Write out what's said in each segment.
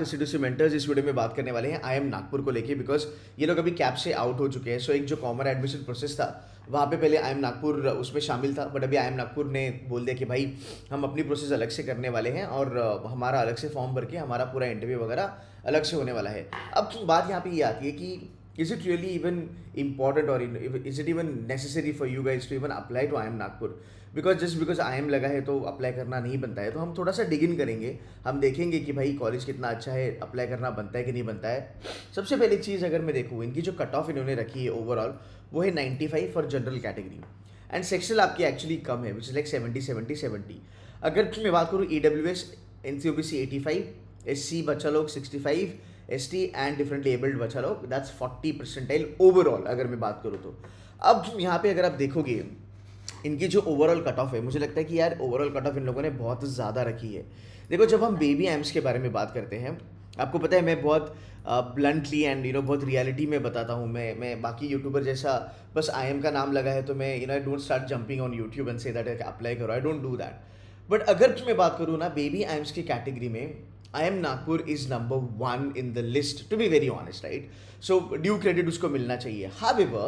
CDC mentors इस video में बात करने वाले हैं आई एम नागपुर को लेके बिकॉज ये लोग अभी कैब से आउट हो चुके हैं। सो एक जो कॉमन एडमिशन प्रोसेस था वहाँ पे पहले आई एम नागपुर उसमें शामिल था, बट अभी आई एम नागपुर ने बोल दिया कि भाई हम अपनी प्रोसेस अलग से करने वाले हैं और हमारा अलग से फॉर्म भर के हमारा पूरा इंटरव्यू वगैरह अलग से होने वाला है। अब बात यहाँ पे ये आती है कि is it really even important or is it even necessary for you guys to even apply to IIM Nagpur? Because just because IIM लगा है तो अप्लाई करना नहीं बनता है। तो हम थोड़ा सा डिग इन करेंगे, हम देखेंगे कि भाई कॉलेज कितना अच्छा है, अप्लाई करना बनता है कि नहीं बनता है। सबसे पहली चीज़ अगर मैं देखूँ, इनकी जो कट ऑफ इन्होंने रखी है ओवरऑल वो है 95 for general category and sectional आपकी एक्चुअली कम है विच इज लाइक 70-70-70। अगर मैं बात करूँ EWS NCOBC 85, SC बच्चा लोग 65, ST एंड डिफरेंटली एबल्ड बच्चा लोग दैट्स 40 परसेंटाइल ओवरऑल अगर मैं बात करूँ तो। अब यहाँ पे अगर आप देखोगे इनकी जो ओवरऑल कट ऑफ है, मुझे लगता है कि यार ओवरऑल कट ऑफ इन लोगों ने बहुत ज़्यादा रखी है। देखो जब हम बेबी एम्स के बारे में बात करते हैं, आपको पता है मैं बहुत ब्लंटली एंड बहुत रियलिटी में बताता हूँ। मैं बाकी यूट्यूबर जैसा बस IIM का नाम लगा है तो मैं I don't start jumping on YouTube and say that apply करो, I don't do that. But अगर मैं बात करूँ ना बेबी एम्स की कैटेगरी में, IIM Nagpur is number 1 in the list, to be very honest, right? So due credit उसको मिलना चाहिए। However,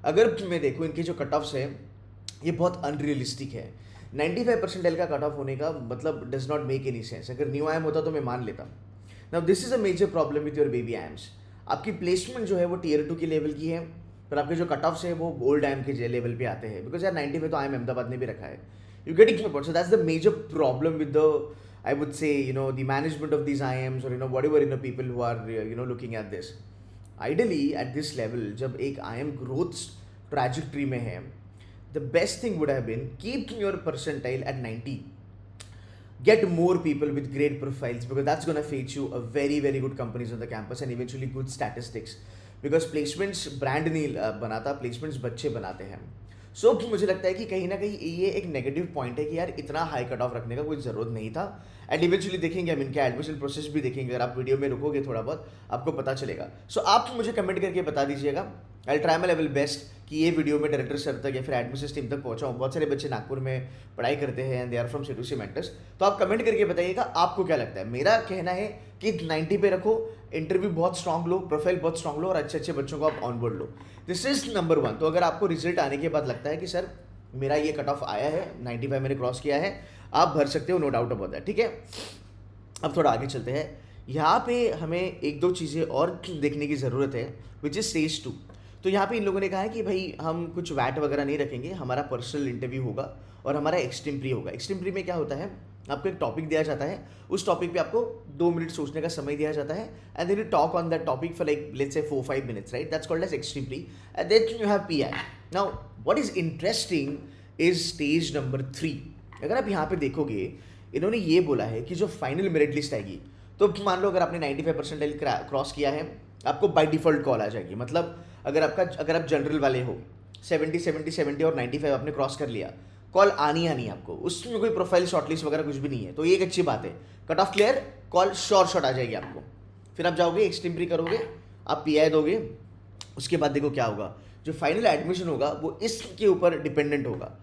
अगर मैं देखूँ इनके जो कट ऑफ्स है ये बहुत अनरियलिस्टिक है। 95 परसेंटाइल का कट ऑफ होने का मतलब does not make any sense. अगर न्यू IIM होता तो मैं मान लेता। Now this is a major problem with your baby IIMs। आपकी प्लेसमेंट जो है वो Tier 2 के लेवल की है, पर आपके जो कट ऑफ्स है वो ओल्ड IIM के लेवल पे आते हैं। बिकॉज यार 95 तो IIM अहमदाबाद ने भी रखा है। You getting my point? So that's the major problem with the I would say, the management of these IIMs or, whatever, people who are, looking at this. Ideally, at this level, जब एक IIM growth trajectory में है, the best thing would have been keep your percentile at 90. Get more people with great profiles because that's going to fetch you a very, very good companies on the campus and eventually good statistics. Because placements brand नहीं बनाता, placements बच्चे बनाते हैं। सो मुझे लगता है कि कहीं ना कहीं ये एक नेगेटिव पॉइंट है कि यार इतना हाई कट ऑफ रखने का कोई ज़रूरत नहीं था। एंड इवेंचुअली देखेंगे हम इनका एडमिशन प्रोसेस भी देखेंगे, अगर आप वीडियो में रुकोगे थोड़ा बहुत आपको पता चलेगा। सो आप मुझे कमेंट करके बता दीजिएगा। I try my level best कि ये वीडियो में डायरेक्टर सर तक या फिर एडमिशन टीम तक पहुंचाऊँ। बहुत सारे बच्चे नागपुर में पढ़ाई करते हैं and they are from CDC mentors. तो आप कमेंट करके बताइएगा आपको क्या लगता है। मेरा कहना है कि 90 पे रखो, इंटरव्यू बहुत स्ट्रांग लो, प्रोफाइल बहुत स्ट्रांग लो और अच्छे अच्छे बच्चों को आप on board low. This is number 1। तो अगर आपको रिजल्ट आने के बाद लगता है कि सर मेरा ये कट ऑफ आया है, 95 मैंने क्रॉस किया है, आप भर सकते हो, नो डाउट अबाउट दैट, ठीक है। अब थोड़ा आगे चलते हैं। यहाँ पे हमें एक दो चीज़ें और देखने की ज़रूरत है विच इज़ स्टेज 2। तो यहाँ पे इन लोगों ने कहा है कि भाई हम कुछ वैट वगैरह नहीं रखेंगे, हमारा पर्सनल इंटरव्यू होगा और हमारा एक्सट्रीम प्री होगा। एक्सट्रीम प्री में क्या होता है, आपको एक टॉपिक दिया जाता है, उस टॉपिक पे आपको 2 मिनट सोचने का समय दिया जाता है and then you talk on that topic for like let's say 4-5 minutes, right? That's called as extempore and then you have PI। Now what is interesting is stage number 3। अगर आप यहाँ पे देखोगे इन्होंने ये बोला है कि जो फाइनल मेरिट लिस्ट आएगी, तो मान लो अगर आपने 95 परसेंटाइल क्रॉस किया है, आपको बाय डिफॉल्ट कॉल आ जाएगी। मतलब अगर आप जनरल वाले हो, 70 और 95 आपने क्रॉस कर लिया, कॉल आनी आपको। उसमें कोई प्रोफाइल शॉर्टलिस्ट वगैरह कुछ भी नहीं है, तो ये एक अच्छी बात है। Cut off clear, call short आ जाएगी आपको। फिर आप जाओगे एक्सट्रीम प्री करोगे, आप PI दोगे, उसके बाद देखो क्या होगा, जो फाइनल एडमिशन होगा वो इसके ऊपर डिपेंडेंट होगा।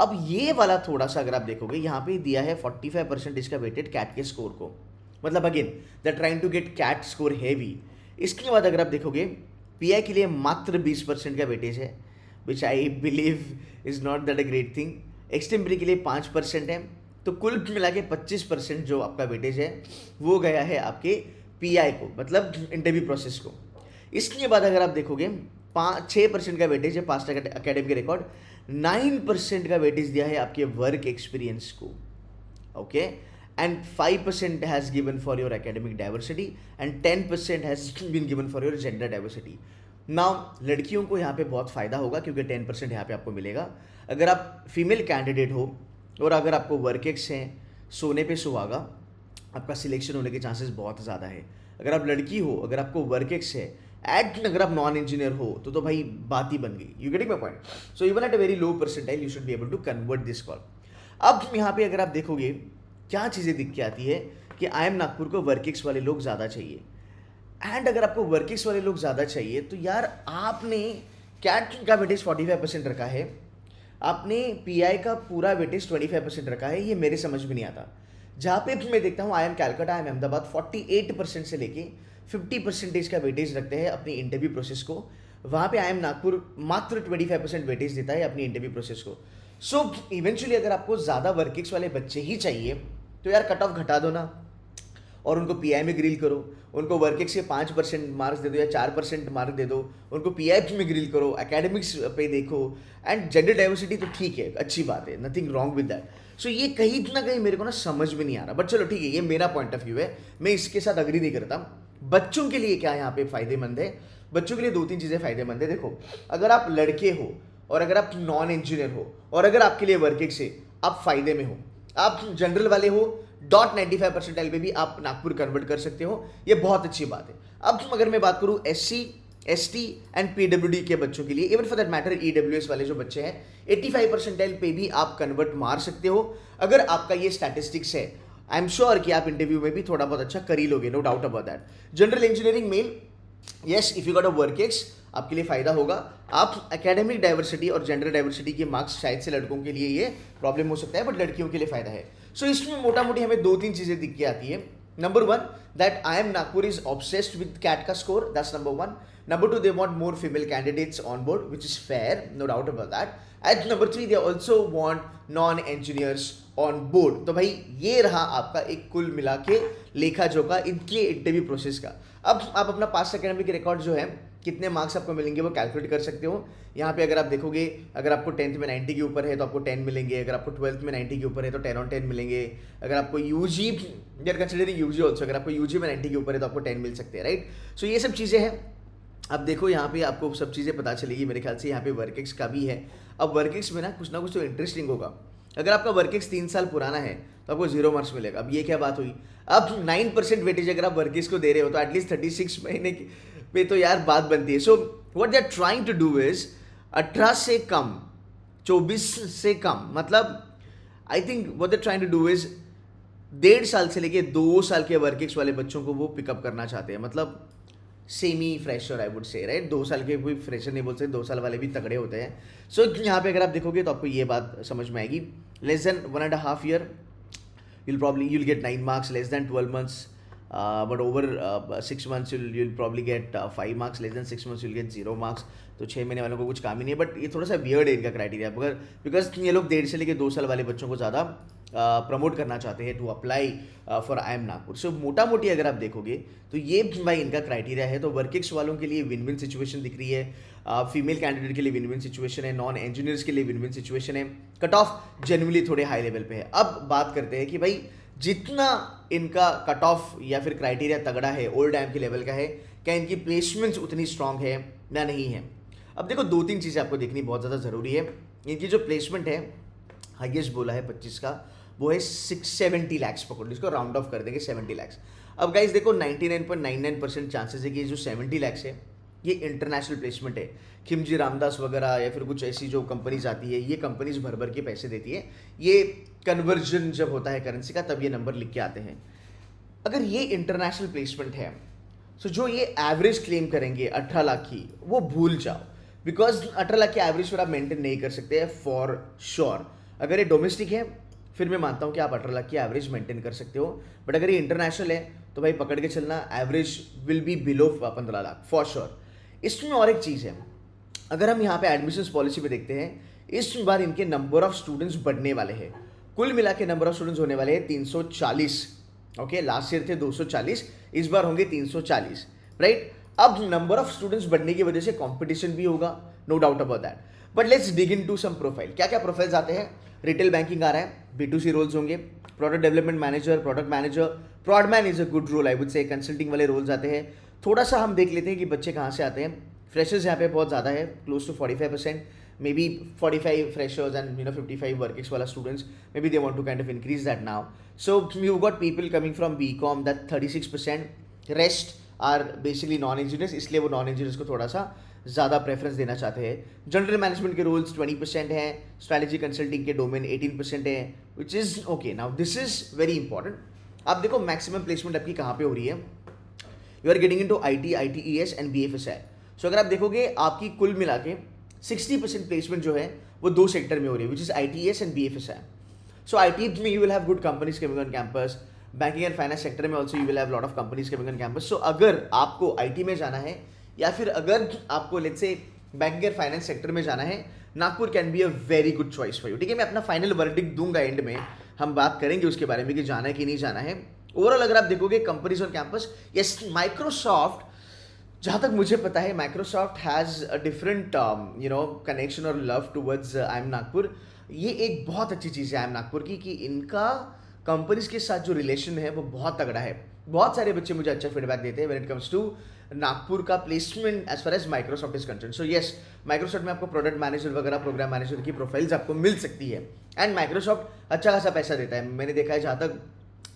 अब ये वाला थोड़ा सा अगर आप देखोगे, यहाँ पे दिया है 45% इसका वेटेड कैट के स्कोर को, मतलब again they are trying to get CAT score heavy. इसके बाद अगर आप देखोगे PI के लिए मात्र 20% का वेटेज है, which I believe is not that a great thing. Extreme pre के लिए 5% है, तो कुल मिला के 25% जो आपका वेटेज है वो गया है आपके PI को, मतलब इंटरव्यू प्रोसेस को। इसके बाद अगर आप देखोगे 6% का वेटेज है पास्ट एकेडमिक रिकॉर्ड, 9% का वेटेज दिया है आपके वर्क एक्सपीरियंस को, okay, and 5% has given for your academic diversity and 10% has been given for your gender diversity. Now लड़कियों को यहाँ पे बहुत फ़ायदा होगा क्योंकि 10% यहाँ पे आपको मिलेगा। अगर आप फीमेल कैंडिडेट हो और अगर आपको वर्क एक्स हैं, सोने पे सुहागा, आपका सिलेक्शन होने के चांसेस बहुत ज़्यादा है। अगर आप लड़की हो, अगर आपको वर्क एक्स है एंड अगर आप नॉन इंजीनियर हो तो भाई बात ही बन गई। You getting my point? So even at a very low percentile you should be able to convert this call. अब यहाँ पे अगर आप देखोगे क्या चीज़ें दिख के आती है कि IIM नागपुर को वर्क एक्स वाले लोग ज़्यादा चाहिए। एंड अगर आपको वर्क एक्स वाले लोग ज़्यादा चाहिए तो यार आपने कैट का वेटेज 45% रखा है, आपने PI का पूरा वेटेज 25% रखा है, ये मेरे समझ में नहीं आता। जहाँ पे मैं देखता हूँ I am Calcutta, I am Ahmedabad 48% से लेके 50% का वेटेज रखते हैं अपनी इंटरव्यू प्रोसेस को। वहाँ पे आई एम नागपुर मात्र 25% वेटेज देता है अपनी इंटरव्यू प्रोसेस को। सो इवेंचुअली अगर आपको ज़्यादा वर्किंग्स वाले बच्चे ही चाहिए तो यार कट ऑफ घटा दो ना, और उनको पीआई में ग्रिल करो, उनको वर्किंग्स के 5% मार्क्स दे दो या 4% मार्क दे दो, उनको पीआई में ग्रिल करो, एकेडमिक्स पे देखो। एंड जेंडर डाइवर्सिटी तो ठीक है, अच्छी बात है, नथिंग रॉन्ग विद दैट। सो ये कहीं ना कहीं मेरे को ना समझ में नहीं आ रहा, बट चलो ठीक है, ये मेरा पॉइंट ऑफ व्यू है, मैं इसके साथ अग्री नहीं करता। बच्चों के लिए क्या यहाँ पे फायदेमंद है? बच्चों के लिए 2-3 चीज़ें फायदेमंद है। देखो, अगर आप लड़के हो और अगर आप नॉन इंजीनियर हो और अगर आपके लिए वर्किंग से आप फायदे में हो, आप जनरल वाले हो, .95% पे भी आप नागपुर कन्वर्ट कर सकते हो, ये बहुत अच्छी बात है। अब अगर मैं बात करूँ SC, ST एंड PWD के बच्चों के लिए, even for that matter EWS वाले जो बच्चे हैं, 85% पे भी आप कन्वर्ट मार सकते हो अगर आपका ये स्टैटिस्टिक्स है। आई एम श्योर कि आप इंटरव्यू में भी थोड़ा बहुत अच्छा कर ही लोगे, no doubt about that. General engineering male, yes if you got a work ex, आपके लिए फायदा होगा। आप एकेडमिक डाइवर्सिटी और जेंडर डाइवर्सिटी के मार्क्स शायद से लड़कों के लिए ये प्रॉब्लम हो सकता है, बट लड़कियों के लिए फायदा है। सो इसमें मोटा मोटी हमें 2-3 चीजें दिख के आती है। Number 1, that I M Nagpur is obsessed with CAT का score, that's number 1। Number 2, they want more female candidates on board, which is fair, no doubt about that. And number 3, they also want non engineers on board. तो भाई ये रहा आपका एक कुल मिला के लेखा जोखा इनके इंटरव्यू प्रोसेस का। अब आप अपना पास्ट एकेडमिक रिकॉर्ड जो है, कितने मार्क्स आपको मिलेंगे वो कैलकुलेट कर सकते हो। यहाँ पे अगर आप देखोगे, अगर आपको 10th में 90 के ऊपर है तो आपको 10 मिलेंगे, अगर आपको 12th में 90 के ऊपर है तो 10 on 10 मिलेंगे, अगर आपको यूजी, यार कंसिडरिंग यूजी ऑल्सो, अगर आपको यूजी में 90 के ऊपर है तो आपको 10 मिल सकते हैं, राइट। सो ये सब चीज़ें हैं। अब देखो यहाँ पे आपको सब चीज़ें पता चलेगी मेरे ख्याल से। यहाँ पे वर्किंग्स का भी है। अब वर्किंग्स में ना कुछ तो इंटरेस्टिंग होगा। अगर आपका वर्किंग्स 3 साल पुराना है तो आपको 0 मार्क्स मिलेगा। अब ये क्या बात हुई? अब 9% वेटेज अगर आप वर्किंग्स को दे रहे हो तो एटलीस्ट 36 महीने पे तो यार बात बनती है। So what they are trying to do is 18 से कम, 24 से कम, मतलब I think what they are trying to do is 1.5 साल से लेके 2 साल के वर्किंग्स वाले बच्चों को वो पिकअप करना चाहते हैं, मतलब सेमी फ्रेशर आई वुड से, राइट। 2 साल के कोई फ्रेशर नहीं बोल सकते, 2 साल वाले भी तगड़े होते हैं। सो यहाँ पे अगर आप देखोगे तो आपको ये बात समझ में आएगी। Less than 1.5 year you'll get 9 marks, less than 12 months, but over 6 months you'll probably get 5 marks, less than 6 months you'll get 0 marks। तो 6 महीने वालों को कुछ काम ही नहीं है, बट ये थोड़ा सा वियर्ड है इनका क्राइटेरिया, बिकॉज ये लोग 1.5 से लेके 2 साल वाले बच्चों को ज़्यादा प्रमोट करना चाहते हैं to apply for I M Nagpur. So मोटा मोटी अगर आप देखोगे तो ये भाई इनका क्राइटेरिया है। तो वर्किंग्स वालों के लिए विन विन सिचुएशन दिख रही है, फीमेल कैंडिडेट के लिए विन विन सिचुएशन है, नॉन इंजीनियर्स के लिए विन विन सिचुएशन है। कट ऑफ जेन्युइनली थोड़े हाई लेवल पे है। अब बात करते हैं कि भाई जितना इनका कट ऑफ या फिर क्राइटेरिया तगड़ा है, ओल्ड डैम के लेवल का है, क्या इनकी प्लेसमेंट्स उतनी स्ट्रांग है या नहीं है? अब देखो 2-3 चीज़ें आपको देखनी बहुत ज़्यादा ज़रूरी है। इनकी जो प्लेसमेंट है, हाईएस्ट बोला है 25 का, वो है 670 lakhs, पकड़ लो इसको, राउंड ऑफ कर देंगे 70 lakhs। अब गाइस देखो 99.99% चांसेस है कि ये जो 70 lakhs है ये इंटरनेशनल प्लेसमेंट है। खिमजी रामदास वगैरह या फिर कुछ ऐसी जो कंपनीज आती है, ये कंपनीज भर भर के पैसे देती है। ये कन्वर्जन जब होता है करेंसी का तब ये नंबर लिख के आते हैं। अगर ये इंटरनेशनल प्लेसमेंट है तो जो ये एवरेज क्लेम करेंगे 18 लाख की, वो भूल जाओ, बिकॉज 18 लाख की एवरेज फिर आप मेंटेन नहीं कर सकते हैं फॉर श्योर। अगर ये डोमेस्टिक है फिर मैं मानता हूँ कि आप 18 लाख की एवरेज मेंटेन कर सकते हो, बट अगर ये इंटरनेशनल है तो भाई पकड़ के चलना, average will be below 15 lakh for sure. इसमें और एक चीज़ है, अगर हम यहाँ पे एडमिशन्स पॉलिसी पे देखते हैं, इस बार इनके नंबर ऑफ स्टूडेंट्स बढ़ने वाले हैं। कुल मिला के नंबर ऑफ स्टूडेंट्स होने वाले हैं 340। ओके, लास्ट ईयर थे 240, इस बार होंगे 340, राइट। अब नंबर ऑफ स्टूडेंट्स बढ़ने की वजह से कंपटीशन भी होगा, no doubt about that. But let's dig into some profile. क्या क्या प्रोफाइल्स आते हैं? रिटेल बैंकिंग आ रहा है, B2C रोल्स होंगे, product development manager, product manager, prodman is a good role I would say, consulting वाले रोल्स आते हैं। थोड़ा सा हम देख लेते हैं कि बच्चे कहाँ से आते हैं। फ्रेशर्स यहाँ पे बहुत ज़्यादा है, close to 45%, maybe 45 freshers and 55 work वाला students, maybe they want to kind of increase that now. So you've got people coming from BCom, that 36%, rest are basically non-engineers, इसलिए वो non-engineers को थोड़ा सा ज़्यादा प्रेफरेंस देना चाहते हैं। जनरल मैनेजमेंट के रोल्स 20% हैं, स्ट्रैटेजी कंसल्टिंग के डोमेन 18% है, which is okay. Now this is very important. आप देखो मैक्सिमम प्लेसमेंट आपकी कहाँ पे हो रही है? You are getting into IT, ITES and BFSI। सो अगर आप देखोगे आपकी कुल मिला के 60% प्लेसमेंट जो है वो 2 सेक्टर में हो रही है, which is ITES and BFSI। So IT में you will have good companies coming on campus, banking and finance sector में also you will have lot of companies coming on campus. So अगर आपको IT में जाना है या फिर अगर आपको let's say banking and finance sector में जाना है, Nagpur can be a very good choice for you. ठीक है, मैं अपना फाइनल वर्डिक्ट दूंगा एंड में, हम बात करेंगे उसके बारे में कि जाना है कि नहीं जाना है. ओवरऑल अगर आप देखोगे companies on campus, yes Microsoft, जहाँ तक मुझे पता है Microsoft has a different connection और लव टूवर्ड्स IIM नागपुर. ये एक बहुत अच्छी चीज़ है IIM नागपुर की कि इनका कंपनीज के साथ जो रिलेशन है वो बहुत तगड़ा है. बहुत सारे बच्चे मुझे अच्छा फीडबैक देते हैं when it comes to Nagpur का placement as far as Microsoft is concern. So yes, Microsoft में आपको प्रोडक्ट मैनेजर वगैरह, प्रोग्राम मैनेजर की प्रोफाइल्स आपको मिल सकती है. एंड माइक्रोसॉफ्ट अच्छा खासा पैसा देता है. मैंने देखा है जहाँ तक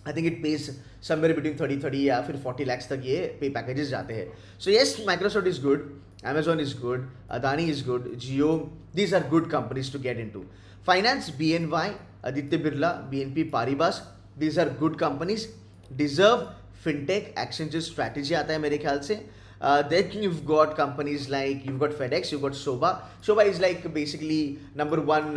I think it pays somewhere between 30 या फिर 40 lakhs तक ये पे पैकेजेस जाते हैं. So yes, Microsoft is good, Amazon is good, Adani is good, Jio, these are good companies to get into. Finance, BNY, Aditya Birla, BNP Paribas, these are good companies. Deserve, FinTech, Accenture Strategy आता है मेरे ख्याल से. Then you've got companies like, you've got FedEx, you've got Shoba. Shoba is like basically number one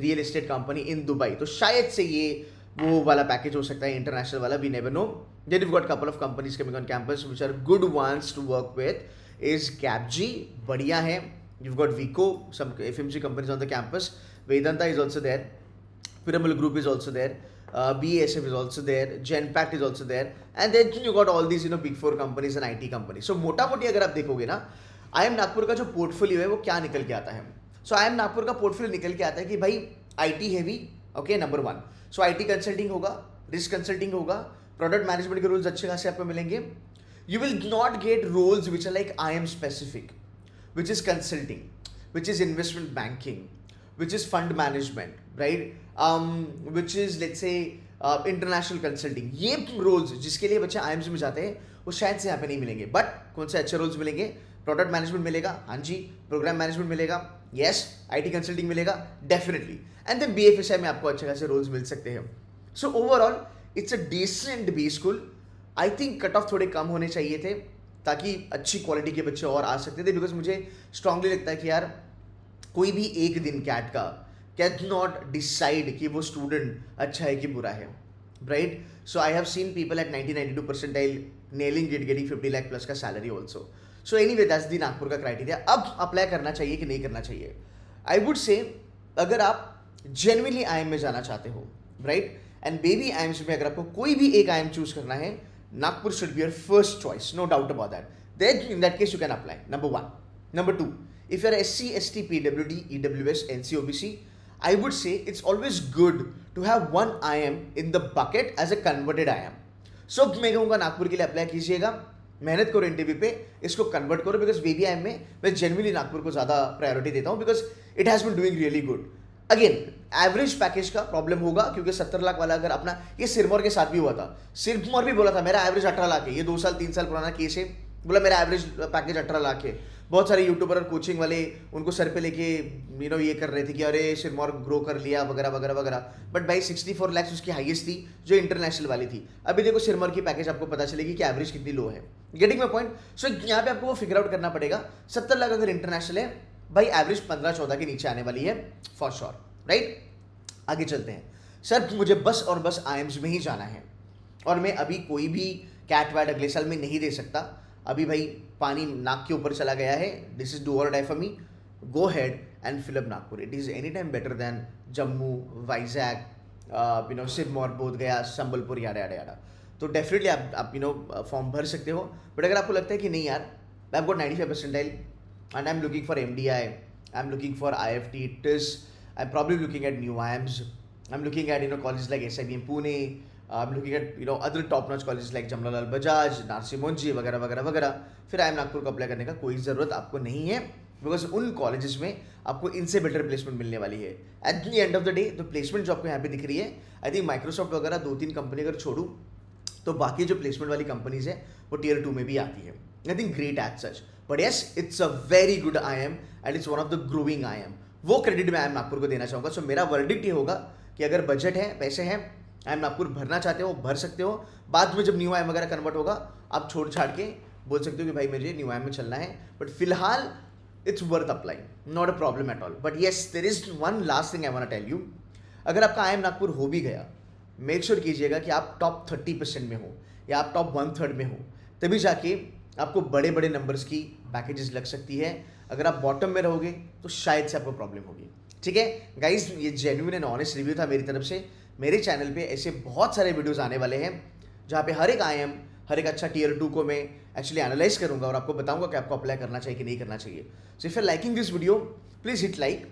real estate company in Dubai. तो शायद से ये वो वाला पैकेज हो सकता है, इंटरनेशनल वाला, we never know. Then you've got couple of companies coming on campus which are good ones to work with. Is CapG, बढ़िया है. You've got Vico, some FMG companies on the campus. Vedanta is also there. Piramal Group is also there. BASF is also there. Genpact is also there. And then you got all these big four companies and IT companies. So मोटा मोटी अगर आप देखोगे ना, IIM Nagpur का जो portfolio है वो क्या निकल के आता है. So IIM नागपुर का पोर्टफोलियो निकल के आता है कि भाई IT heavy, okay, number one. So IT consulting होगा, रिस्क कंसल्टिंग होगा, प्रोडक्ट मैनेजमेंट के रूल्स अच्छे खासे आपको मिलेंगे. You will not get roles which are like IIM specific, which is consulting, which is investment banking, which is fund management, right? Which is let's say international consulting. ये roles जिसके लिए बच्चे IIMs में जाते हैं वो शायद से यहाँ पे नहीं मिलेंगे. बट कौन से अच्छे roles मिलेंगे? प्रोडक्ट मैनेजमेंट मिलेगा, हाँ जी. प्रोग्राम मैनेजमेंट मिलेगा, यस. IT कंसल्टिंग मिलेगा, डेफिनेटली. एंड देन BFSI में आपको अच्छे खासे रोल्स मिल सकते हैं. So overall it's a decent B school. I think cut off थोड़े कम होने चाहिए थे ताकि अच्छी क्वालिटी के बच्चे और आ सकते थे. बिकॉज मुझे स्ट्रांगली लगता है कि यार कोई भी एक दिन कैट का कैन नॉट डिसाइड कि वो स्टूडेंट अच्छा है कि बुरा है, right? So I have seen people at 90-92 percentile nailing it, getting 50 lakh plus का salary also. So anyway that's the Nagpur का क्राइटेरिया. अब अप्लाई करना चाहिए कि नहीं करना चाहिए? आई वुड से अगर आप जेन्युइनली IIM में जाना चाहते हो, राइट, एंड बेबी IIMs में अगर आपको कोई भी एक IIM चूज करना है, Nagpur should be your first choice, no doubt about that. Then in that case you can apply, number one. Number two, if you're SC, ST, PWD, EWS, NC, OBC, I would say it's always good to have one IIM in the bucket as a converted IIM. So मैं कहूँगा नागपुर के लिए apply कीजिएगा, मेहनत करो interview पे, इसको convert करो. बिकॉज बेबी IIM में मैं जेन्युइनली नागपुर को ज़्यादा प्रायोरिटी देता हूँ because it has been doing really good. Again average package का प्रॉब्लम होगा क्योंकि 70 लाख वाला अगर अपना, ये सिरमौर के साथ भी हुआ था. सिरमौर भी बोला था मेरा एवरेज 18 लाख है. ये 2 साल 3 साल पुराना केस है. बोला मेरा एवरेज पैकेज 18 लाख है. बहुत सारे यूट्यूबर और कोचिंग वाले उनको सर पे लेके ये कर रहे थे कि अरे सिरमौर ग्रो कर लिया वगैरह वगैरह वगैरह. बट भाई 64 लाख उसकी हाईएस्ट थी जो इंटरनेशनल वाली थी. अभी देखो सिरमौर की पैकेज आपको पता चलेगी कि एवरेज कितनी लो है. Getting my point? सो यहाँ पे आपको वो फिगर आउट करना पड़ेगा. 70 लाख अगर इंटरनेशनल है भाई, एवरेज 15-14 के नीचे आने वाली है फॉर श्योर, राइट? आगे चलते हैं. सर मुझे बस और बस IIMs में ही जाना है और मैं अभी कोई भी कैट वैट अगले साल में नहीं दे सकता. अभी भाई पानी नाक के ऊपर चला गया है. This is do or die for me. Go ahead and fill up Nagpur. It is any time better than Jammu, Vizag, Sirmaur, Bodhgaya, Sambalpur, yada yada yada. तो डेफिनेटली आप फॉर्म भर सकते हो. बट अगर आपको लगता है कि नहीं यार, I have got 95 percentile and I am looking for MDI, I am looking for IFT, TIS, I'm probably looking at new IIMs. I'm looking at colleges like SIBM Pune. I'm looking at other top-notch colleges like Jamnalal Bajaj, Narsi Monji वगैरह वगैरह वगैरह. फिर IIM Nagpur को apply करने का कोई ज़रूरत आपको नहीं है बिकॉज उन कॉलेजेस में आपको इनसे बेटर प्लेसमेंट मिलने वाली है. At the end of the day तो प्लेसमेंट जो आपको यहाँ पे दिख रही है, आई थिंक माइक्रोसॉफ्ट वगैरह 2-3 कंपनी अगर छोड़ूँ तो बाकी जो प्लेसमेंट वाली कंपनीज है वो Tier 2 में भी आती है. I think great at such. But yes, it's a very good IIM and it's one of the growing IIM. वो क्रेडिट मैं IIM नागपुर को देना चाहूँगा. सो मेरा वर्डिक्ट ये होगा कि अगर बजट है, पैसे हैं, IIM नागपुर भरना चाहते हो भर सकते हो. बाद में जब न्यू IIM वगैरह कन्वर्ट होगा आप छोड़ छाड़ के बोल सकते हो कि भाई मुझे न्यू IIM में चलना है. बट फिलहाल it's worth applying, not a problem at all. But yes, there is one last thing I want to tell you. अगर आपका आई एम नागपुर हो भी गया, मेक श्योर कीजिएगा कि आप टॉप 30% में हो या आप टॉप 1/3 में हो, तभी जाके आपको बड़े बड़े नंबर्स की पैकेजेस लग सकती है। अगर आप बॉटम में रहोगे तो शायद से आपको प्रॉब्लम होगी। ठीक है गाइज, ये जेन्युइन एंड ऑनेस्ट रिव्यू था मेरी तरफ से। मेरे चैनल पे ऐसे बहुत सारे वीडियोस आने वाले हैं जहाँ पे हर एक अच्छा टीयर 2 को मैं एक्चुअली एनालाइज करूंगा और आपको बताऊंगा कि आपको अप्लाई करना चाहिए कि नहीं करना चाहिए। So if you liking this video, please hit like,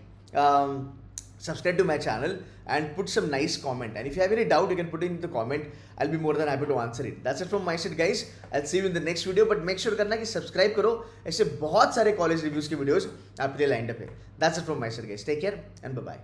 subscribe to my channel and put some nice comment, and if you have any doubt you can put it in the comment. I'll be more than happy to answer it. That's it from my side guys. I'll see you in the next video, but make sure करना कि subscribe करो, ऐसे बहुत सारे college reviews के videos आपके लिए lined up है। That's it from my side guys. Take care and bye bye.